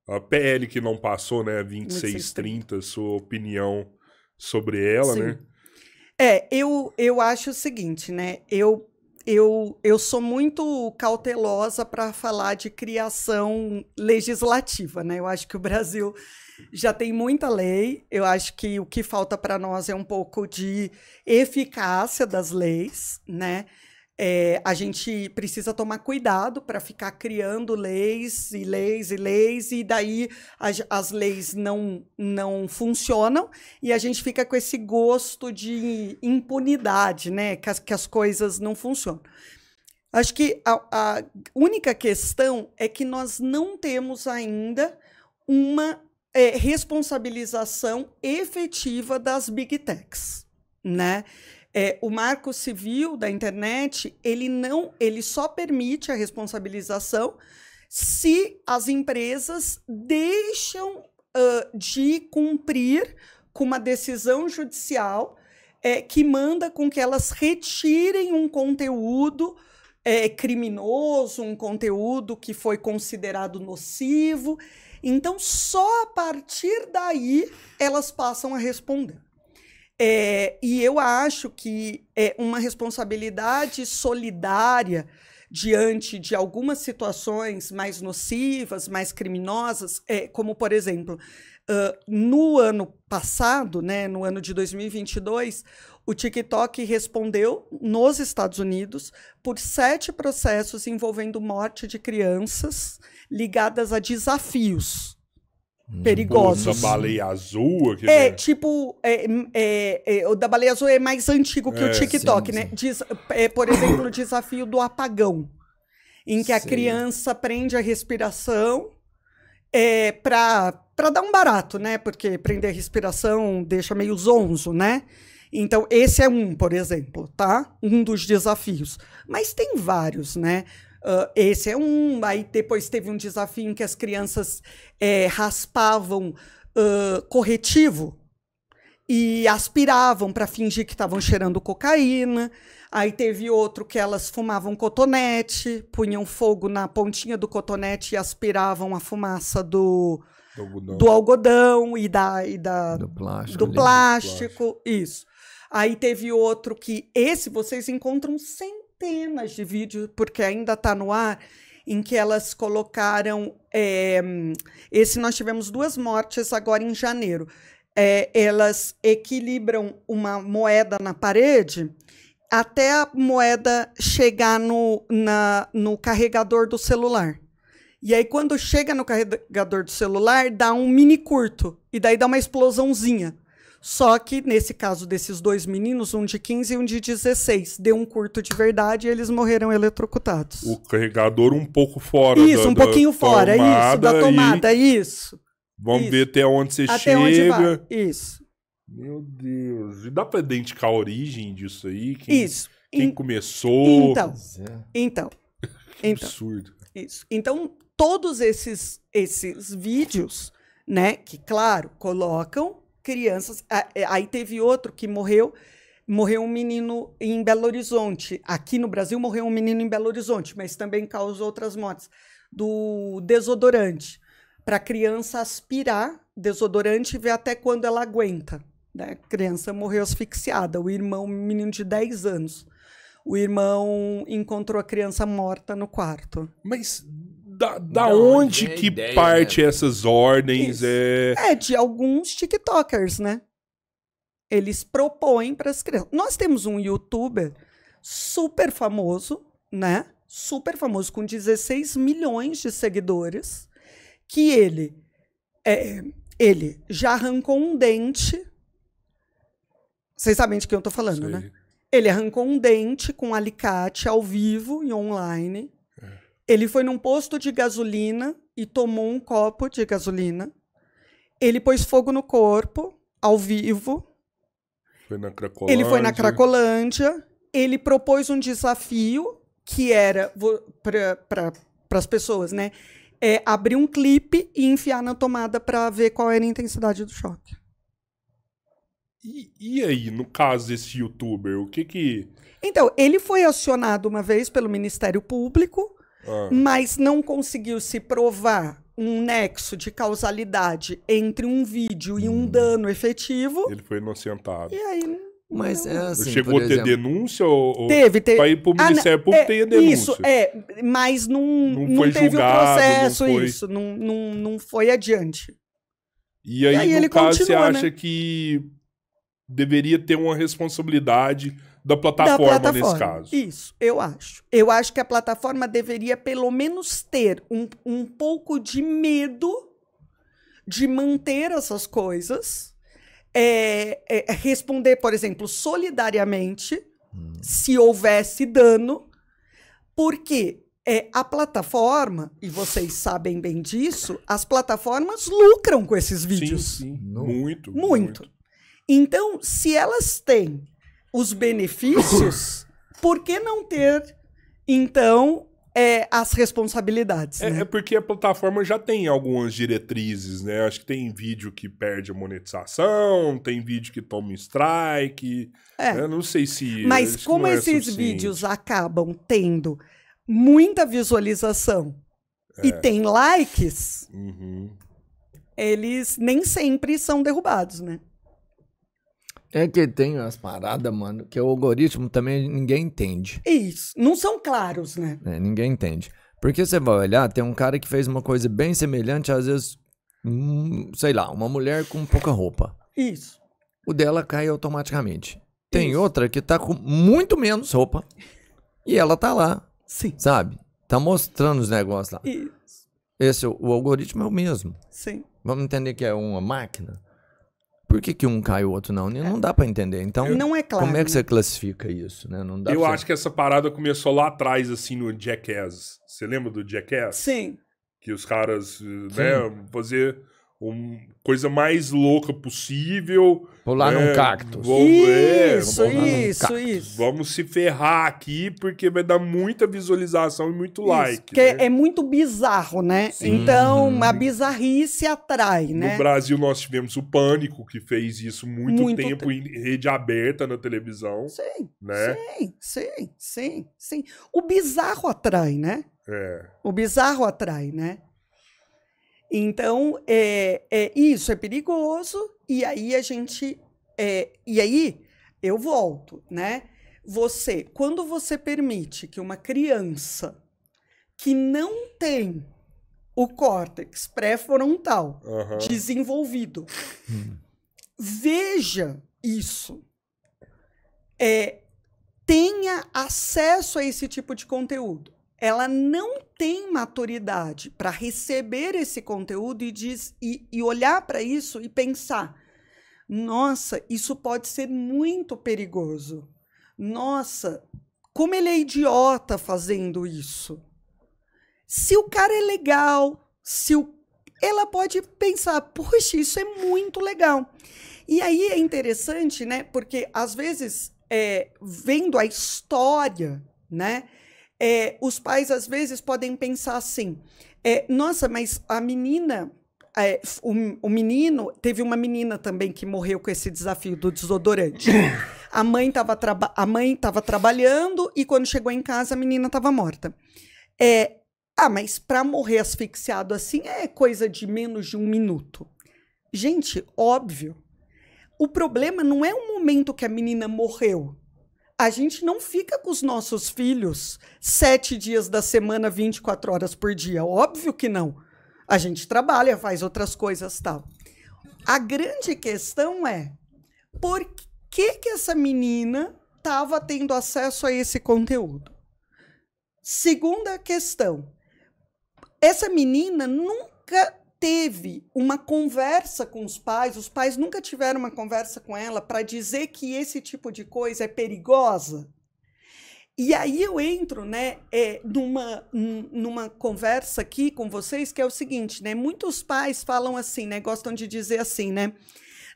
A PL que não passou, né? 2630. 2630, sua opinião sobre ela, Sim. né? Eu acho o seguinte, né? Eu sou muito cautelosa para falar de criação legislativa, né? Eu acho que o Brasil já tem muita lei. Eu acho que o que falta para nós é um pouco de eficácia das leis, né? A gente precisa tomar cuidado para ficar criando leis e leis e leis, e daí as leis não funcionam e a gente fica com esse gosto de impunidade, né? Que as coisas não funcionam. Acho que a única questão é que nós não temos ainda uma responsabilização efetiva das big techs, né? O Marco Civil da internet, ele só permite a responsabilização se as empresas deixam de cumprir com uma decisão judicial que manda com que elas retirem um conteúdo criminoso, um conteúdo que foi considerado nocivo. Então, só a partir daí elas passam a responder. E eu acho que uma responsabilidade solidária diante de algumas situações mais nocivas, mais criminosas, como, por exemplo, no ano passado, né, no ano de 2022, o TikTok respondeu nos Estados Unidos por 7 processos envolvendo morte de crianças ligadas a desafios perigosos. O da baleia azul? O da baleia azul é mais antigo que o TikTok, sim, né? Por exemplo, o desafio do apagão, em que a criança prende a respiração para dar um barato, né? Porque prender a respiração deixa meio zonzo, né? Então, esse é por exemplo, tá? Um dos desafios. Mas tem vários, né? Esse é aí depois teve um desafio em que as crianças raspavam corretivo e aspiravam para fingir que estavam cheirando cocaína. Aí teve outro que elas fumavam cotonete, punham fogo na pontinha do cotonete e aspiravam a fumaça do algodão e do plástico. Isso. Aí teve outro que vocês encontram centenas de vídeos, porque ainda está no ar, em que elas colocaram... nós tivemos 2 mortes agora em janeiro. Elas equilibram uma moeda na parede até a moeda chegar no carregador do celular. E aí, quando chega no carregador do celular, dá um mini curto. E daí dá uma explosãozinha. Só que, nesse caso desses 2 meninos, um de 15 e um de 16, deu um curto de verdade e eles morreram eletrocutados. O carregador um pouco fora um pouquinho fora, da tomada, isso. Vamos ver até onde você até chega. Onde vai. Isso. Meu Deus. E dá pra identificar a origem disso aí? Quem começou? Então. Absurdo. Isso. Então, todos esses vídeos, né, que, claro, colocam crianças... Aí teve outro que morreu um menino em Belo Horizonte. Aqui no Brasil morreu um menino em Belo Horizonte, mas também causou outras mortes. Do desodorante. Para a criança aspirar desodorante e ver até quando ela aguenta. Né? A criança morreu asfixiada. O irmão, um menino de 10 anos. O irmão encontrou a criança morta no quarto. Mas da onde que parte essas ordens? De alguns TikTokers, né? Eles propõem para as crianças. Nós temos um YouTuber super famoso, né? Super famoso, com 16 milhões de seguidores, que ele já arrancou um dente. Vocês sabem de quem eu tô falando, Sei. né? Ele arrancou um dente com um alicate ao vivo e online. Ele foi num posto de gasolina e tomou um copo de gasolina. Ele pôs fogo no corpo, ao vivo. Ele foi na Cracolândia. Ele propôs um desafio que era para as pessoas, né? Abrir um clipe e enfiar na tomada para ver qual era a intensidade do choque. E aí, no caso desse youtuber, o que... Então, ele foi acionado uma vez pelo Ministério Público, mas não conseguiu se provar um nexo de causalidade entre um vídeo e um dano efetivo. Ele foi inocentado. E aí... Mas é assim, chegou a ter denúncia? Ou teve. Para ir para o Ministério Público tem a denúncia. Isso, mas não foi teve julgado, o processo, não foi... isso. Não foi adiante. E aí no ele caso, continua, você acha que deveria ter uma responsabilidade da plataforma nesse caso? Isso, eu acho. Eu acho que a plataforma deveria, pelo menos, ter um pouco de medo de manter essas coisas. Responder, por exemplo, solidariamente, se houvesse dano, porque a plataforma, e vocês sabem bem disso, as plataformas lucram com esses vídeos. Sim. Muito. Então, se elas têm os benefícios, por que não ter, então, as responsabilidades? Né? É porque a plataforma já tem algumas diretrizes, né? Acho que tem vídeo que perde a monetização, tem vídeo que toma strike. Eu não sei se... Mas como esses vídeos acabam tendo muita visualização e tem likes, eles nem sempre são derrubados, né? É que tem umas paradas, mano, que o algoritmo também ninguém entende. Isso. Não são claros, né? Ninguém entende. Porque você vai olhar, tem um cara que fez uma coisa bem semelhante, às vezes, sei lá, uma mulher com pouca roupa. Isso. O dela cai automaticamente. Tem outra que tá com muito menos roupa e ela tá lá. Sim. Sabe? Tá mostrando os negócios lá. Isso. O algoritmo é o mesmo. Sim. Vamos entender que é uma máquina? Por que um cai e o outro não? Não dá pra entender. Então, não é claro, como é que você classifica isso? Né? Não dá Eu acho que essa parada começou lá atrás, assim, no Jackass. Você lembra do Jackass? Sim. Que os caras, né, fazer coisa mais louca possível. Pular num cactus. Isso. Vamos se ferrar aqui, porque vai dar muita visualização e muito like. Porque né? é muito bizarro, né? Sim. Então, a bizarrice atrai, né? No Brasil, nós tivemos o Pânico, que fez isso muito tempo em rede aberta na televisão. Sim, né? sim. O bizarro atrai, né? O bizarro atrai, né? Então, isso é perigoso, e aí a gente... e aí, eu volto, né? Quando você permite que uma criança que não tem o córtex pré-frontal desenvolvido veja isso, tenha acesso a esse tipo de conteúdo, ela não tem maturidade para receber esse conteúdo e olhar para isso e pensar, nossa, isso pode ser muito perigoso. Nossa, como ele é idiota fazendo isso. Se o cara é legal, ela pode pensar, poxa, isso é muito legal. E aí é interessante, né? Porque às vezes, vendo a história, né? Os pais, às vezes, podem pensar assim, nossa, mas a menina, o menino, teve uma menina também que morreu com esse desafio do desodorante. A mãe estava trabalhando e quando chegou em casa, a menina estava morta. Mas para morrer asfixiado assim, é coisa de menos de 1 minuto. Gente, óbvio. O problema não é o momento que a menina morreu. A gente não fica com os nossos filhos 7 dias da semana, 24 horas por dia. Óbvio que não. A gente trabalha, faz outras coisas, tal. A grande questão é, por que essa menina estava tendo acesso a esse conteúdo? Segunda questão, essa menina nunca teve uma conversa com os pais nunca tiveram uma conversa com ela para dizer que esse tipo de coisa é perigosa. E aí eu entro, né, numa conversa aqui com vocês, que é o seguinte, né, muitos pais falam assim, né, gostam de dizer assim, né,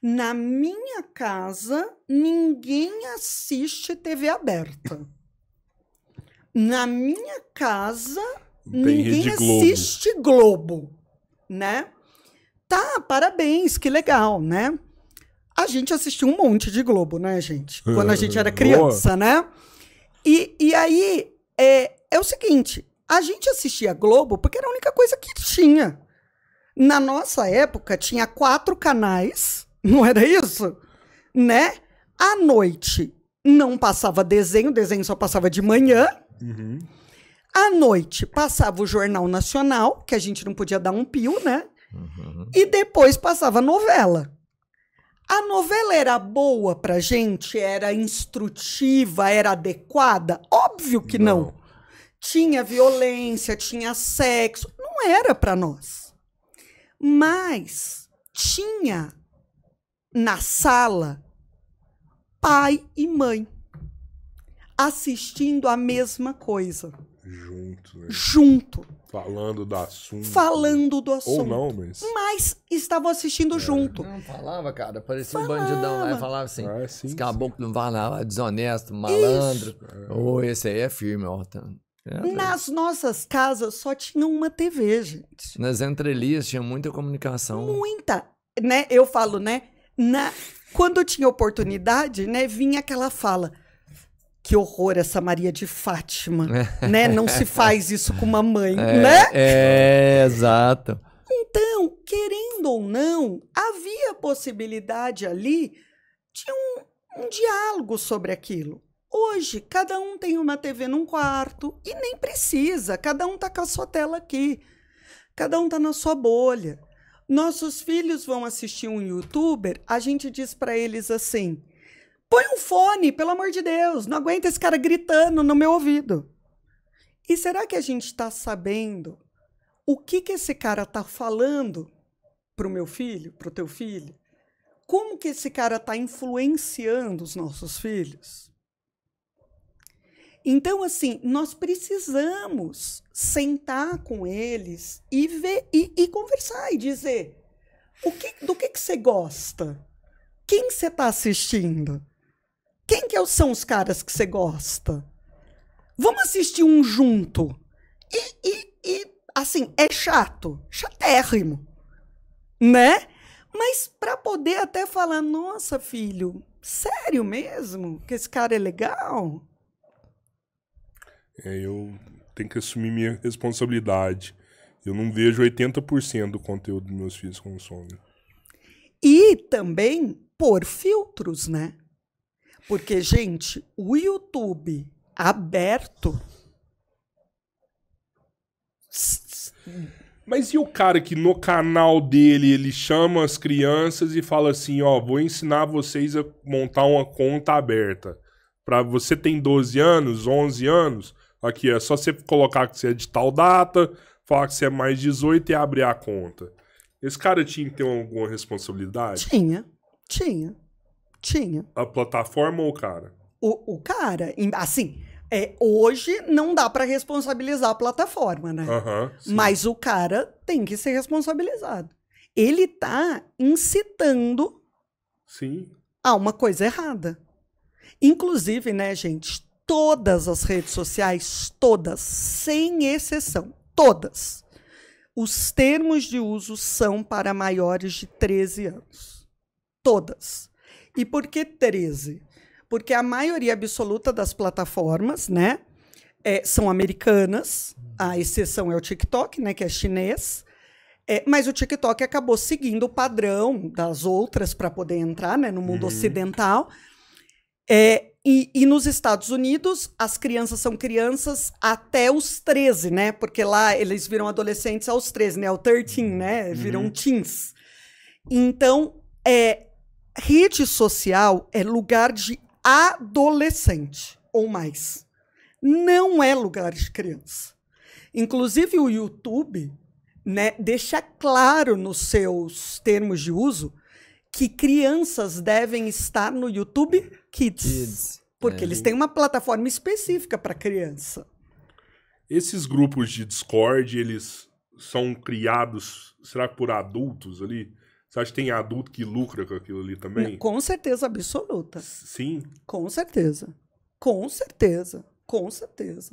na minha casa ninguém assiste TV aberta. Na minha casa ninguém assiste Globo, né? Tá, parabéns, que legal, né? A gente assistiu um monte de Globo, né, gente? Quando a gente era criança, né? E aí, é o seguinte, a gente assistia Globo porque era a única coisa que tinha. Na nossa época, tinha 4 canais, não era isso? Né? À noite, não passava desenho, desenho só passava de manhã. Uhum. À noite, passava o Jornal Nacional, que a gente não podia dar um pio, né? Uhum. E depois passava a novela. A novela era boa pra gente? Era instrutiva? Era adequada? Óbvio que não. Tinha violência, tinha sexo. Não era pra nós. Mas tinha na sala pai e mãe assistindo a mesma coisa. Junto, né? Junto. Falando do assunto. Falando do assunto. Ou não, mas... Mas estavam assistindo junto. Não falava, cara. Parecia um bandidão lá e falava assim. Sim, esse caboclo não falava, desonesto, malandro. Ô, esse aí é firme, ó. Nas nossas casas só tinha uma TV, gente. Nas entrelinhas tinha muita comunicação. Muita. Né? Eu falo, né? Quando tinha oportunidade, né? Vinha aquela fala. Que horror essa Maria de Fátima, né? Não se faz isso com uma mãe, né? Exato. Então, querendo ou não, havia possibilidade ali de um diálogo sobre aquilo. Hoje, cada um tem uma TV num quarto e nem precisa. Cada um tá com a sua tela aqui. Cada um tá na sua bolha. Nossos filhos vão assistir um youtuber, a gente diz para eles assim... Põe um fone, pelo amor de Deus. Não aguenta esse cara gritando no meu ouvido. E será que a gente está sabendo o que esse cara está falando para o meu filho, para o teu filho? Como que esse cara está influenciando os nossos filhos? Então, assim, nós precisamos sentar com eles e ver e conversar e dizer do que você gosta? Quem você está assistindo? Quem que são os caras que você gosta? Vamos assistir um junto. E assim, é chato. Chatérrimo. Né? Mas para poder até falar, nossa, filho, sério mesmo? Que esse cara é legal? Eu tenho que assumir minha responsabilidade. Eu não vejo 80% do conteúdo que meus filhos consomem. E também por filtros, né? Porque, gente, o YouTube aberto... Mas e o cara que no canal dele ele chama as crianças e fala assim, ó, vou ensinar vocês a montar uma conta aberta. Pra você tem 12 anos, 11 anos, aqui é só você colocar que você é de tal data, falar que você é mais 18 e abrir a conta. Esse cara tinha que ter alguma responsabilidade? Tinha. A plataforma ou o cara? O cara, assim, hoje não dá para responsabilizar a plataforma, né? Mas o cara tem que ser responsabilizado. Ele tá incitando a uma coisa errada. Inclusive, né, gente, todas as redes sociais, todas, sem exceção, todas, os termos de uso são para maiores de 13 anos. Todas. E por que 13? Porque a maioria absoluta das plataformas, né, são americanas, a exceção é o TikTok, né, que é chinês, mas o TikTok acabou seguindo o padrão das outras para poder entrar, né, no mundo ocidental. E nos Estados Unidos, as crianças são crianças até os 13, né, porque lá eles viram adolescentes aos 13, né, o 13, né, viram teens. Então, rede social é lugar de adolescente ou mais. Não é lugar de criança. Inclusive o YouTube, né, deixa claro nos seus termos de uso que crianças devem estar no YouTube Kids. Porque eles têm uma plataforma específica para criança. Esses grupos de Discord, eles são criados, será que por adultos ali? Você acha que tem adulto que lucra com aquilo ali também? Com certeza absoluta. Sim? Com certeza. Com certeza. Com certeza.